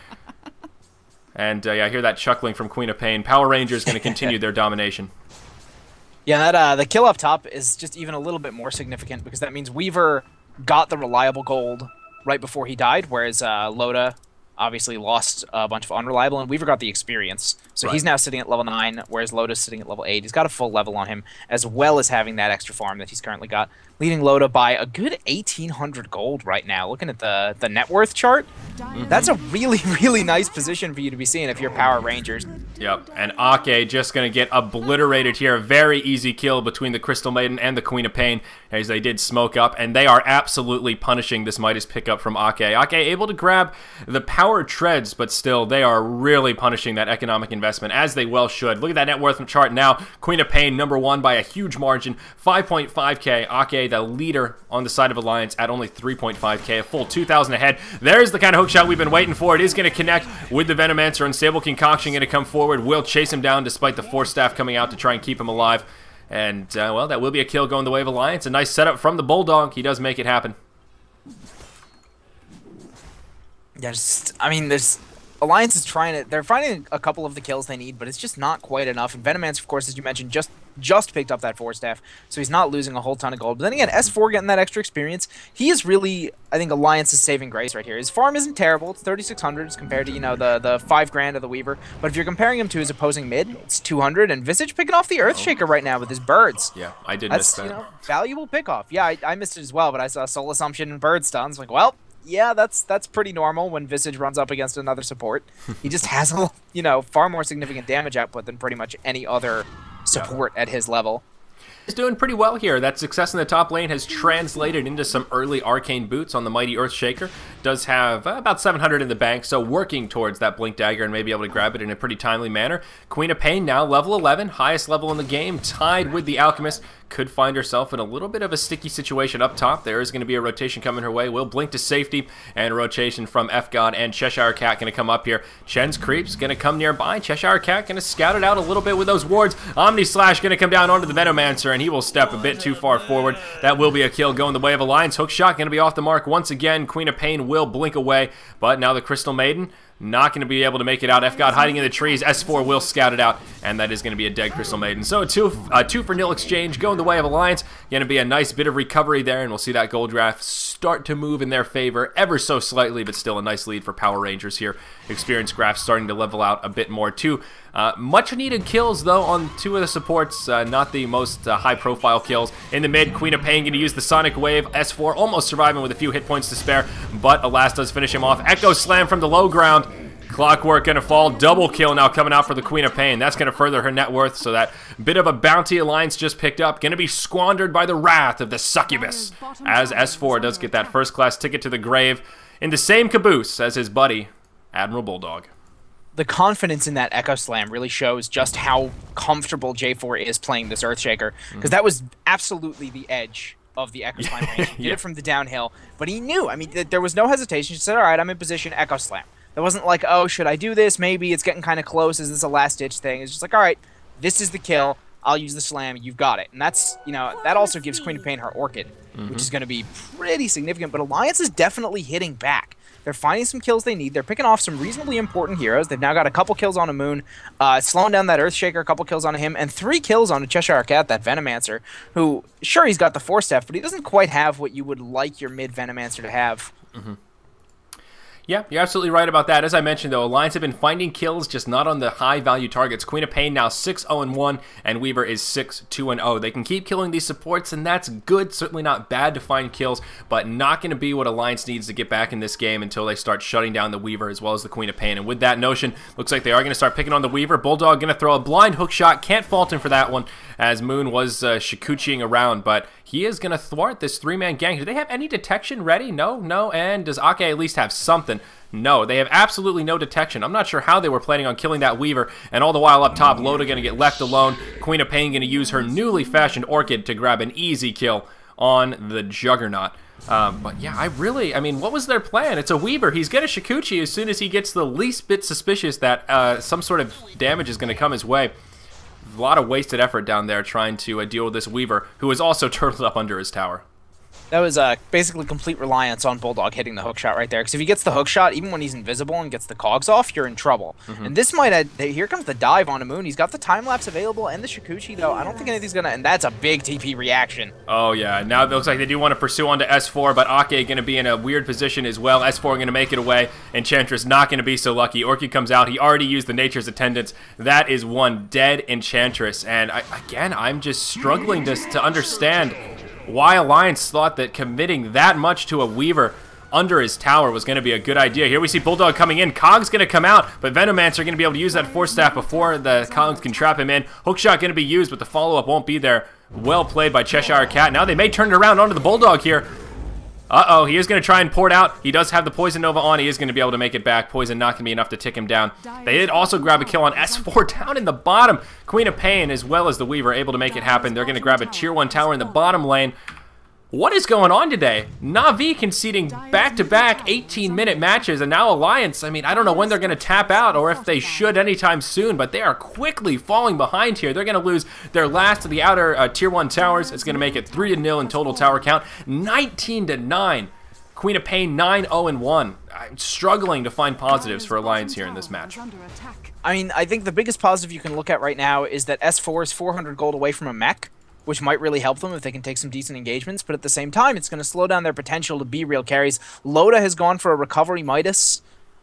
And yeah, I hear that chuckling from Queen of Pain. Power Rangers going to continue their domination. Yeah, that the kill up top is just even a little bit more significant because that means Weaver got the reliable gold right before he died, whereas Loda obviously lost a bunch of unreliable, and Weaver got the experience. So he's now sitting at level 9, whereas Loda's sitting at level 8. He's got a full level on him, as well as having that extra farm that he's currently got, leading Loda by a good 1,800 gold right now. Looking at the net worth chart, that's a really, really nice position for you to be seeing if you're Power Rangers. Yep, and Ake just going to get obliterated here. A very easy kill between the Crystal Maiden and the Queen of Pain as they did smoke up, and they are absolutely punishing this Midas pickup from Ake. Ake able to grab the power treads, but still, they are really punishing that economic investment, as they well should. Look at that net worth chart now. Queen of Pain, #1 by a huge margin, 5.5k. Ake, the leader on the side of Alliance, at only 3.5k, a full 2,000 ahead. There's the kind of hookshot we've been waiting for. It is going to connect with the Venomancer, Unstable Concoction going to come forward. Will chase him down despite the Force Staff coming out to try and keep him alive. And, well, that will be a kill going the way of Alliance. A nice setup from the Bulldog. He does make it happen. Yeah, I mean, there's... Alliance is trying to... They're finding a couple of the kills they need, but it's just not quite enough. And Venomancer, of course, as you mentioned, just picked up that Force Staff, so he's not losing a whole ton of gold. But then again, S4 getting that extra experience, he is really, I think, Alliance's saving grace right here. His farm isn't terrible. It's 3,600 as compared to, you know, the 5 grand of the Weaver. But if you're comparing him to his opposing mid, it's 200. And Visage picking off the Earthshaker right now with his birds. Yeah, I did miss that. You know, valuable pickoff. Yeah, I missed it as well, but I saw Soul Assumption and bird stuns. Like, well, yeah, that's pretty normal when Visage runs up against another support. He just has a, far more significant damage output than pretty much any other support at his level. He's doing pretty well here. That success in the top lane has translated into some early arcane boots on the mighty Earthshaker. Does have about 700 in the bank, so working towards that Blink Dagger and maybe able to grab it in a pretty timely manner. Queen of Pain now level 11, highest level in the game, tied with the Alchemist. Could find herself in a little bit of a sticky situation up top. There is going to be a rotation coming her way. Will blink to safety, and a rotation from F-God and Cheshire Cat going to come up here. Chen's Creep's going to come nearby. Cheshire Cat going to scout it out a little bit with those wards. Omni Slash going to come down onto the Venomancer, and he will step a bit too far forward. That will be a kill going the way of Alliance. Hookshot going to be off the mark once again. Queen of Pain will blink away, but now the Crystal Maiden not going to be able to make it out. F-God hiding in the trees. S4 will scout it out, and that is going to be a dead Crystal Maiden. So a 2-for-0 exchange going the way of Alliance. Going to be a nice bit of recovery there, and we'll see that gold draft start to move in their favor ever so slightly, but still a nice lead for Power Rangers here. Experience graph starting to level out a bit more too. Much needed kills though on two of the supports, not the most high profile kills. In the mid, Queen of Pain going to use the Sonic Wave. S4 almost surviving with a few hit points to spare, but alas does finish him off. Echo Slam from the low ground. Clockwork going to fall. Double kill now coming out for the Queen of Pain. That's going to further her net worth, so that bit of a bounty Alliance just picked up going to be squandered by the wrath of the Succubus, as S4 does get that first class ticket to the grave in the same caboose as his buddy Admiral Bulldog. The confidence in that Echo Slam really shows just how comfortable J4 is playing this Earthshaker, because that was absolutely the edge of the Echo Slam range. He did it from the downhill, but he knew. I mean, there was no hesitation. He said, all right, I'm in position, Echo Slam. It wasn't like, oh, should I do this? Maybe it's getting kind of close. Is this a last-ditch thing? It's just like, all right, this is the kill. I'll use the slam. You've got it. And that's, that also gives Queen of Pain her Orchid, which is going to be pretty significant. But Alliance is definitely hitting back. They're finding some kills they need. They're picking off some reasonably important heroes. They've now got a couple kills on a Moon, slowing down that Earthshaker, a couple kills on him, and 3 kills on a Cheshire Cat, that Venomancer, who, sure, he's got the Force Staff, but he doesn't quite have what you would like your mid-Venomancer to have. Yeah, you're absolutely right about that. As I mentioned, though, Alliance have been finding kills, just not on the high-value targets. Queen of Pain now 6-0-1, and Weaver is 6-2-0. They can keep killing these supports, and that's good. Certainly not bad to find kills, but not going to be what Alliance needs to get back in this game until they start shutting down the Weaver as well as the Queen of Pain. And with that notion, looks like they are going to start picking on the Weaver. Bulldog going to throw a blind hook shot. Can't fault him for that one, as Moon was shikuchiing around, but he is going to thwart this 3-man gang. Do they have any detection ready? No. And does Ake at least have something? No, they have absolutely no detection. I'm not sure how they were planning on killing that Weaver, and all the while up top, Loda going to get left alone. Queen of Pain going to use her newly fashioned Orchid to grab an easy kill on the Juggernaut. But yeah, I mean, what was their plan? It's a Weaver. He's going to Shikuchi as soon as he gets the least bit suspicious that some sort of damage is going to come his way. A lot of wasted effort down there trying to deal with this Weaver, who is also turtled up under his tower. That was basically complete reliance on Bulldog hitting the hookshot right there. Because if he gets the hookshot, even when he's invisible and gets the cogs off, you're in trouble. And this might add, here comes the dive on a Moon. He's got the time-lapse available and the Shikuchi, though. I don't think anything's going to... And that's a big TP reaction. Oh, yeah. Now it looks like they do want to pursue onto S4, but Ake going to be in a weird position as well. S4 going to make it away. Enchantress not going to be so lucky. Orchid comes out. He already used the Nature's Attendants. That is one dead Enchantress. And again, I'm just struggling to understand why Alliance thought that committing that much to a Weaver under his tower was going to be a good idea. Here we see Bulldog coming in. Cog's going to come out, but Venomancer going to be able to use that Force Staff before the Cogs can trap him in. Hookshot going to be used, but the follow-up won't be there. Well played by Cheshire Cat. Now they may turn it around onto the Bulldog here. Uh-oh, he is going to try and pour it out. He does have the Poison Nova on. He is going to be able to make it back. Poison not going to be enough to tick him down. They did also grab a kill on S4 down in the bottom. Queen of Pain as well as the Weaver able to make it happen. They're going to grab a Tier 1 tower in the bottom lane. What is going on today? Na'Vi conceding back-to-back 18-minute matches, and now Alliance, I mean, I don't know when they're going to tap out or if they should anytime soon, but they are quickly falling behind here. They're going to lose their last of the outer Tier 1 towers. It's going to make it 3-0 in total tower count. 19-9. Queen of Pain 9-0-1. I'm struggling to find positives for Alliance here in this match. I mean, I think the biggest positive you can look at right now is that S4 is 400 gold away from a mech, which might really help them if they can take some decent engagements, but at the same time, it's going to slow down their potential to be real carries. Loda has gone for a recovery Midas,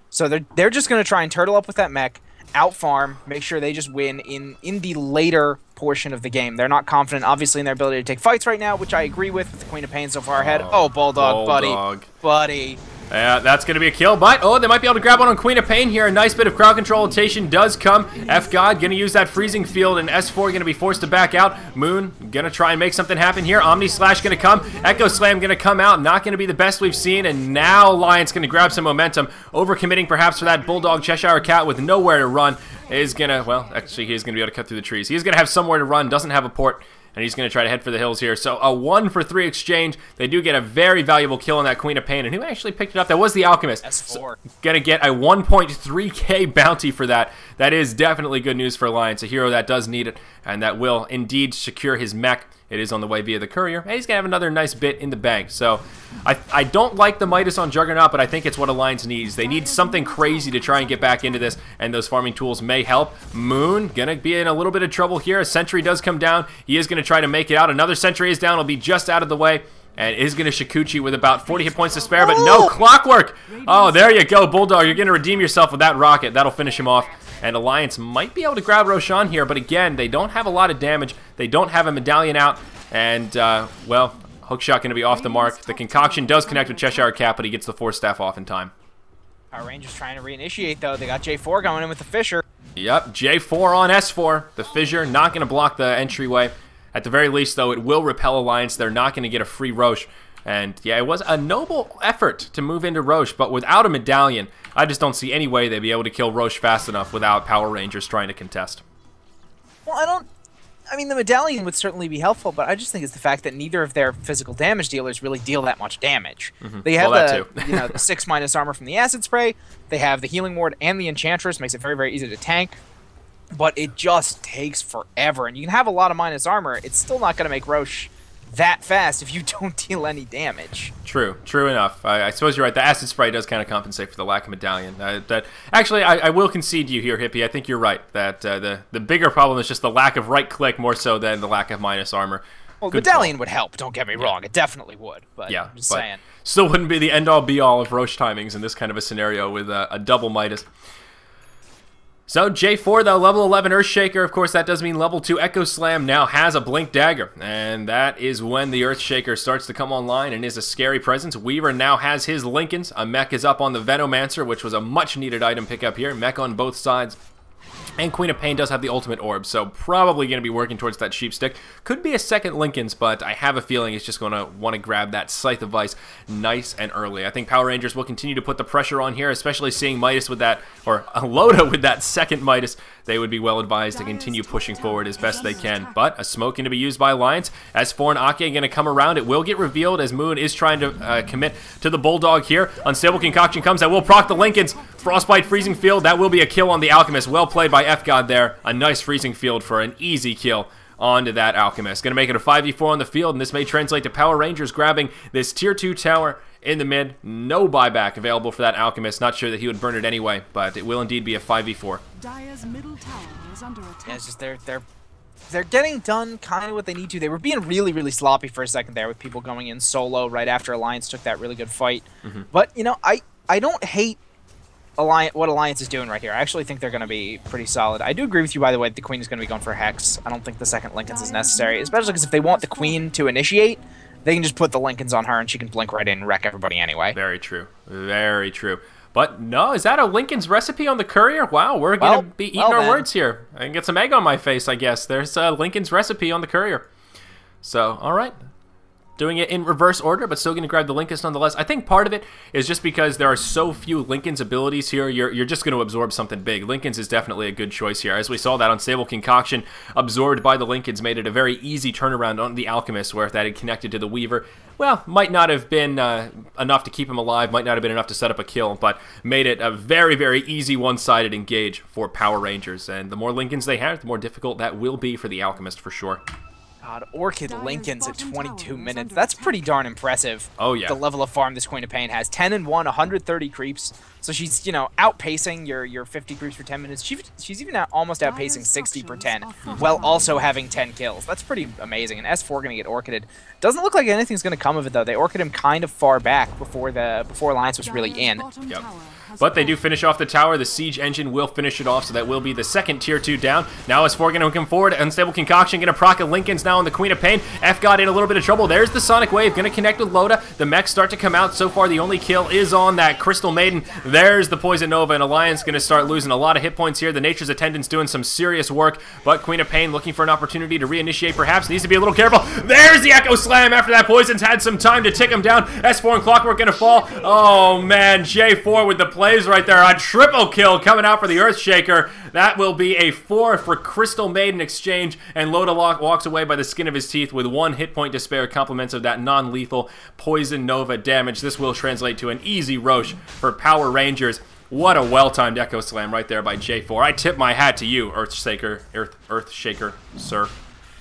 so they're just going to try and turtle up with that mech, out-farm, make sure they just win in the later portion of the game. They're not confident, obviously, in their ability to take fights right now, which I agree with the Queen of Pain so far ahead. Oh, Bulldog, buddy. That's going to be a kill, but, oh, they might be able to grab one on Queen of Pain here. A nice bit of crowd control rotation does come. F-God going to use that freezing field, and S4 going to be forced to back out. Moon going to try and make something happen here. Omni Slash going to come. Echo Slam going to come out. Not going to be the best we've seen, and now Alliance going to grab some momentum. Overcommitting perhaps for that Bulldog Cheshire Cat with nowhere to run. Is going to, well, actually, he's going to be able to cut through the trees. He's going to have somewhere to run, doesn't have a port. And he's going to try to head for the hills here. So a 1-for-3 exchange. They do get a very valuable kill on that Queen of Pain. And who actually picked it up? That was the Alchemist. S4. So, going to get a 1.3k bounty for that. That is definitely good news for Alliance. A hero that does need it. And that will indeed secure his mech. It is on the way via the courier. And he's going to have another nice bit in the bank. So I don't like the Midas on Juggernaut, but I think it's what Alliance needs. They need something crazy to try and get back into this, and those farming tools may help. Moon going to be in a little bit of trouble here. A sentry does come down. He is going to try to make it out. Another sentry is down. Will be just out of the way. And is going to Shikuchi with about 40 hit points to spare, but no Clockwork. Oh, there you go, Bulldog. You're going to redeem yourself with that rocket. That'll finish him off. And Alliance might be able to grab Roshan here, but again, they don't have a lot of damage. They don't have a medallion out. And, well, hookshot going to be off the mark. The concoction does connect with Cheshire Cat, but he gets the Force Staff off in time. Power Rangers trying to reinitiate, though. They got J4 going in with the Fissure. Yep, J4 on S4. The Fissure not going to block the entryway. At the very least, though, it will repel Alliance. They're not going to get a free Roche. And, yeah, it was a noble effort to move into Roche, but without a medallion, I just don't see any way they'd be able to kill Roche fast enough without Power Rangers trying to contest. Well, I mean, the medallion would certainly be helpful, but I just think it's the fact that neither of their physical damage dealers really deal that much damage. They have the 6- armor from the acid spray. They have the healing ward and the enchantress, makes it very, very easy to tank. But it just takes forever, and you can have a lot of minus armor. It's still not going to make Roche that fast if you don't deal any damage. True enough. I suppose you're right. The acid spray does kind of compensate for the lack of medallion. Actually, I will concede you here, Hippie. I think you're right. That the bigger problem is just the lack of right click more so than the lack of minus armor. Well, medallion would help. Don't get me wrong. It definitely would. But yeah, I'm just saying. Still wouldn't be the end-all be-all of Roche timings in this kind of a scenario with a double Midas. So, J4, though, level 11 Earthshaker, of course, that does mean level 2 Echo Slam now has a Blink Dagger. And that is when the Earthshaker starts to come online and is a scary presence. Weaver now has his Lincolns. A mech is up on the Venomancer, which was a much-needed item pickup here. Mech on both sides. And Queen of Pain does have the ultimate orb, so probably going to be working towards that sheep stick. Could be a second Lincoln's, but I have a feeling it's just going to want to grab that Scythe of Vice nice and early. I think Power Rangers will continue to put the pressure on here, especially seeing Midas with that, or Loda with that second Midas. They would be well advised to continue pushing forward as best they can. But a smoke going to be used by Alliance. S4 and Ake going to come around. It will get revealed as Moon is trying to commit to the Bulldog here. Unstable Concoction comes. That will proc the Lincolns. Frostbite Freezing Field. That will be a kill on the Alchemist. Well played by F-God there. A nice Freezing Field for an easy kill onto that Alchemist. Going to make it a 5v4 on the field, and this may translate to Power Rangers grabbing this Tier 2 tower in the mid. No buyback available for that Alchemist. Not sure that he would burn it anyway, but it will indeed be a 5v4. Dire's middle tower is under attack. Yeah, it's just they're getting done kind of what they need to. They were being really, really sloppy for a second there with people going in solo right after Alliance took that really good fight. But, you know, I don't hate what Alliance is doing right here. I actually think they're going to be pretty solid. I do agree with you, by the way, that the Queen is going to be going for Hex. I don't think the second Lincoln's is necessary, especially because if they want the Queen to initiate, they can just put the Lincolns on her and she can blink right in and wreck everybody anyway. Very true. Very true. But no, is that a Lincoln's recipe on the courier? Wow, we're going to be eating our words here. I can get some egg on my face, I guess. There's a Lincoln's recipe on the courier. So, all right. Doing it in reverse order, but still going to grab the Lincolns nonetheless. I think part of it is just because there are so few Lincoln's abilities here, you're just going to absorb something big. Lincolns is definitely a good choice here. As we saw that Unstable Concoction absorbed by the Lincolns made it a very easy turnaround on the Alchemist, where if that had connected to the Weaver, well, might not have been enough to keep him alive, might not have been enough to set up a kill, but made it a very, very easy one-sided engage for Power Rangers. And the more Lincolns they have, the more difficult that will be for the Alchemist for sure. God, Orchid Lincolns at 22 minutes. That's pretty darn impressive. Oh, yeah. The level of farm this Queen of Pain has. 10 and 1, 130 creeps. So she's, you know, outpacing your 50 creeps for 10 minutes. She's even almost outpacing 60 per 10, while also having 10 kills. That's pretty amazing. And S4 going to get Orchided. Doesn't look like anything's going to come of it, though. They Orchid him kind of far back before Alliance was really in. Yep. but they do finish off the tower. The siege engine will finish it off, so that will be the second tier 2 down. Now S4 going to come forward. Unstable Concoction going to proc a Lincoln's now on the Queen of Pain. F got in a little bit of trouble. There's the Sonic Wave going to connect with Loda. The mechs start to come out. So far, the only kill is on that Crystal Maiden. There's the Poison Nova, and Alliance going to start losing a lot of hit points here. The Nature's Attendant's doing some serious work, but Queen of Pain looking for an opportunity to reinitiate perhaps. Needs to be a little careful. There's the Echo Slam after that Poison's had some time to tick him down. S4 and Clockwork going to fall. Oh man, J4 with the plays right there. A triple kill coming out for the Earthshaker. That will be a 4 for Crystal Maiden exchange, and Loda walks away by the skin of his teeth with 1 hit point to spare, compliments of that non-lethal Poison Nova damage. This will translate to an easy Roche for Power Rangers. What a well-timed Echo Slam right there by J4. I tip my hat to you, Earthshaker, sir.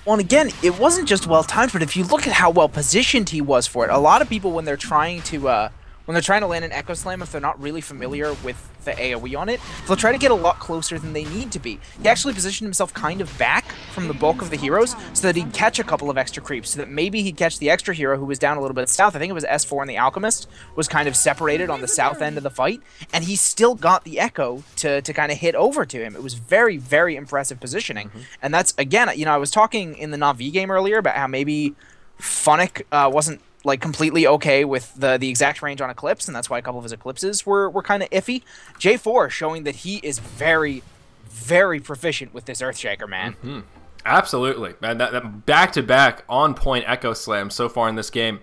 Well, and again, it wasn't just well-timed, but if you look at how well-positioned he was for it, a lot of people, when they're trying to land an Echo Slam, if they're not really familiar with the AoE on it, they'll try to get a lot closer than they need to be. He actually positioned himself kind of back from the bulk of the heroes so that he'd catch a couple of extra creeps, so that maybe he'd catch the extra hero who was down a little bit south. I think it was S4 and the Alchemist was kind of separated on the south end of the fight, and he still got the Echo to kind of hit over to him. It was very, very impressive positioning. And that's, again, you know, I was talking in the Na'Vi game earlier about how maybe Funnick wasn't like completely okay with the exact range on Eclipse, and that's why a couple of his Eclipses were kind of iffy. J4 showing that he is very, very proficient with this Earthshaker, man. Absolutely. And that back-to-back on-point Echo Slam so far in this game,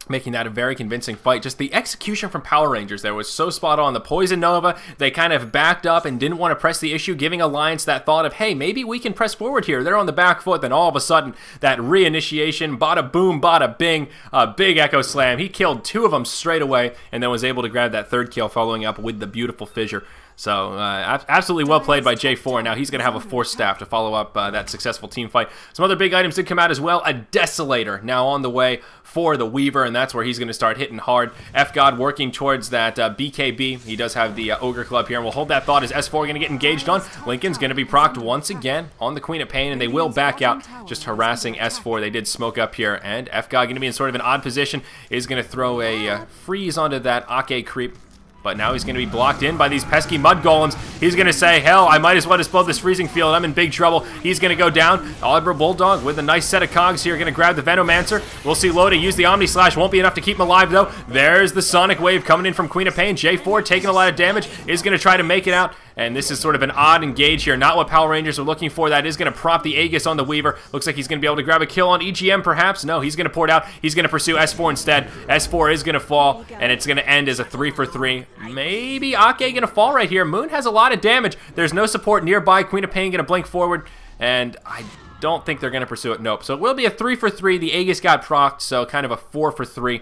making that a very convincing fight. Just the execution from Power Rangers there was so spot on. The Poison Nova, they kind of backed up and didn't want to press the issue, giving Alliance that thought of, hey, maybe we can press forward here. They're on the back foot. Then all of a sudden, that reinitiation, bada boom, bada bing, a big Echo Slam. He killed 2 of them straight away, and then was able to grab that 3rd kill, following up with the beautiful fissure. So, absolutely well played by J4. Now he's going to have a 4th staff to follow up that successful team fight. Some other big items did come out as well. A Desolator now on the way for the Weaver, and that's where he's going to start hitting hard. F-God working towards that BKB. He does have the Ogre Club here, and we'll hold that thought as S4 going to get engaged on. Lincoln's going to be procced once again on the Queen of Pain, and they will back out, just harassing S4. They did smoke up here, and F-God going to be in sort of an odd position. Is going to throw a freeze onto that Ake creep. But now he's going to be blocked in by these pesky mud golems. He's going to say, hell, I might as well explode this freezing field. I'm in big trouble. He's going to go down. Oliver Bulldog with a nice set of cogs here. Going to grab the Venomancer. We'll see Loda use the Omni Slash. Won't be enough to keep him alive, though. There's the Sonic Wave coming in from Queen of Pain. J4 taking a lot of damage. Is going to try to make it out. And this is sort of an odd engage here. Not what Power Rangers are looking for. That is going to prop the Aegis on the Weaver. Looks like he's going to be able to grab a kill on EGM, perhaps. No, he's going to pour it out. He's going to pursue S4 instead. S4 is going to fall, and it's going to end as a 3 for 3. Maybe Ake going to fall right here. Moon has a lot of damage. There's no support nearby. Queen of Pain going to blink forward, and I don't think they're going to pursue it. Nope. So it will be a 3 for 3. The Aegis got procced, so kind of a 4 for 3.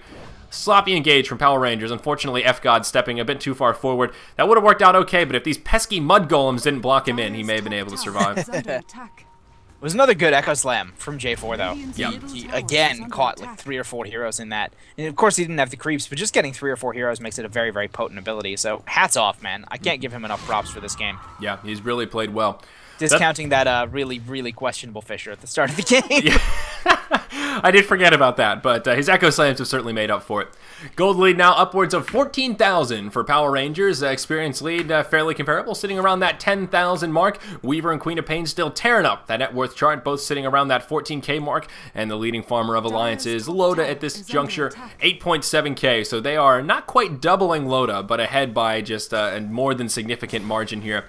Sloppy engage from Power Rangers. Unfortunately, F-God stepping a bit too far forward. That would have worked out okay, but if these pesky mud golems didn't block him in, he may have been able to survive. It was another good Echo Slam from J4, though. Yeah. He again caught like 3 or 4 heroes in that. And of course, he didn't have the creeps, but just getting 3 or 4 heroes makes it a very, very potent ability. So hats off, man. I can't give him enough props for this game. Yeah, he's really played well. Discounting that really, really questionable Fissure at the start of the game. Yeah. I did forget about that, but his Echo Slams have certainly made up for it. Gold lead now upwards of 14,000 for Power Rangers. Experience lead fairly comparable, sitting around that 10,000 mark. Weaver and Queen of Pain still tearing up that net worth chart, both sitting around that 14K mark. And the leading farmer of Alliance is Loda at this juncture, 8.7K. So they are not quite doubling Loda, but ahead by just a more than significant margin here.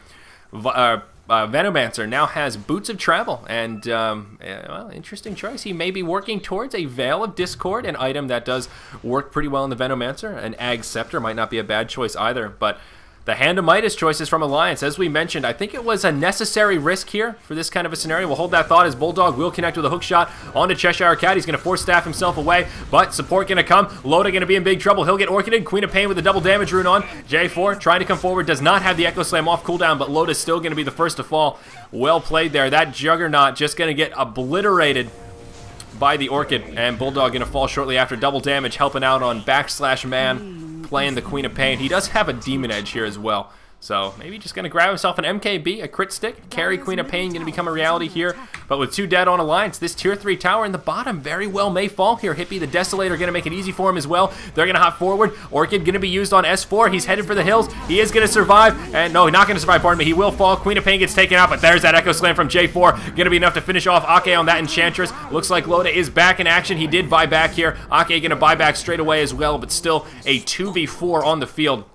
Venomancer now has Boots of Travel, and, well, interesting choice. He may be working towards a Veil of Discord, an item that does work pretty well in the Venomancer. An Ag Scepter might not be a bad choice either, but the Hand of Midas choices from Alliance. As we mentioned, I think it was a necessary risk here for this kind of a scenario. We'll hold that thought as Bulldog will connect with a hook shot onto Cheshire Cat. He's going to force staff himself away, but support going to come. Loda going to be in big trouble. He'll get Orchided. Queen of Pain with a double damage rune on. J4 trying to come forward. Does not have the Echo Slam off cooldown, but Loda's still going to be the first to fall. Well played there. That Juggernaut just going to get obliterated by the Orchid, and Bulldog going to fall shortly after. Double damage helping out on /man. Playing the Queen of Pain. He does have a Demon Edge here as well, So maybe just going to grab himself an MKB, a crit stick. Carry Queen of Pain going to become a reality here. But with 2 dead on Alliance, this tier 3 tower in the bottom very well may fall here. Hippie, the Desolator, going to make it easy for him as well. They're going to hop forward. Orchid going to be used on S4. He's headed for the hills. He is going to survive. And no, not going to survive, pardon me. He will fall. Queen of Pain gets taken out, but there's that Echo Slam from J4. Going to be enough to finish off Ake on that Enchantress. Looks like Loda is back in action. He did buy back here. Ake going to buy back straight away as well, but still a 2v4 on the field.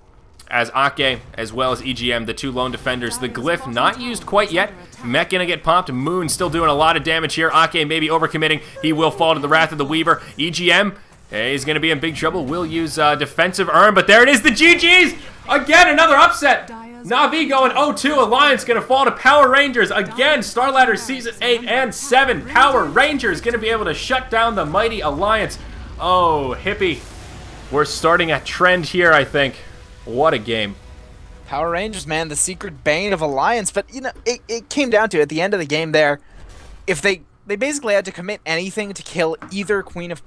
As Ake, as well as EGM, the 2 lone defenders. The Glyph not used quite yet. Mech gonna get popped. Moon still doing a lot of damage here. Ake maybe overcommitting. He will fall to the Wrath of the Weaver. EGM, he's gonna be in big trouble. Will use defensive Urn, but there it is, the GGs! Again, another upset! Na'Vi going 0-2. Alliance gonna fall to Power Rangers. Again, Starladder Season 8 and 7. Power Rangers gonna be able to shut down the mighty Alliance. Oh, Hippie. We're starting a trend here, I think. What a game. Power Rangers, man, the secret bane of Alliance. But, you know, it came down to, at the end of the game there, if they basically had to commit anything to kill either commit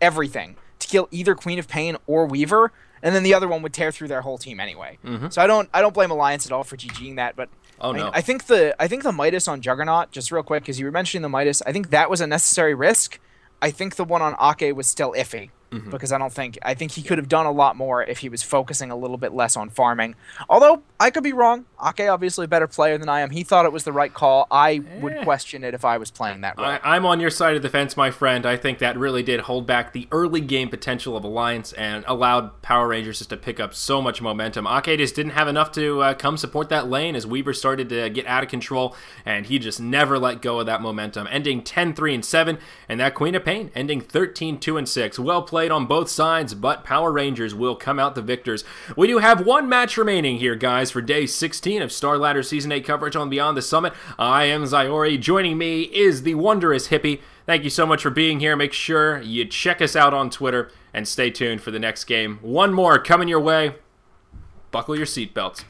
everything to kill either Queen of Pain or Weaver, and then the other one would tear through their whole team anyway. So I don't blame Alliance at all for GGing that, but I think the Midas on Juggernaut, just real quick, because you were mentioning the Midas, I think that was a necessary risk. I think the one on Ake was still iffy. Because I think he could have done a lot more if he was focusing a little bit less on farming. Although, I could be wrong. Ake obviously a better player than I am. He thought it was the right call. I would question it if I was playing that role. I'm on your side of the fence, my friend. I think that really did hold back the early game potential of Alliance and allowed Power Rangers just to pick up so much momentum. Ake just didn't have enough to come support that lane as Weaver started to get out of control, and he just never let go of that momentum, ending 10-3-7, and that Queen of Pain ending 13-2-6. Well played on both sides, but Power Rangers will come out the victors. We do have 1 match remaining here, guys, for day 16 of Starladder Season 8 coverage on Beyond the Summit. I am Zyori. Joining me is the wondrous Hippie. Thank you so much for being here. Make sure you check us out on Twitter and stay tuned for the next game. 1 more coming your way. Buckle your seatbelts.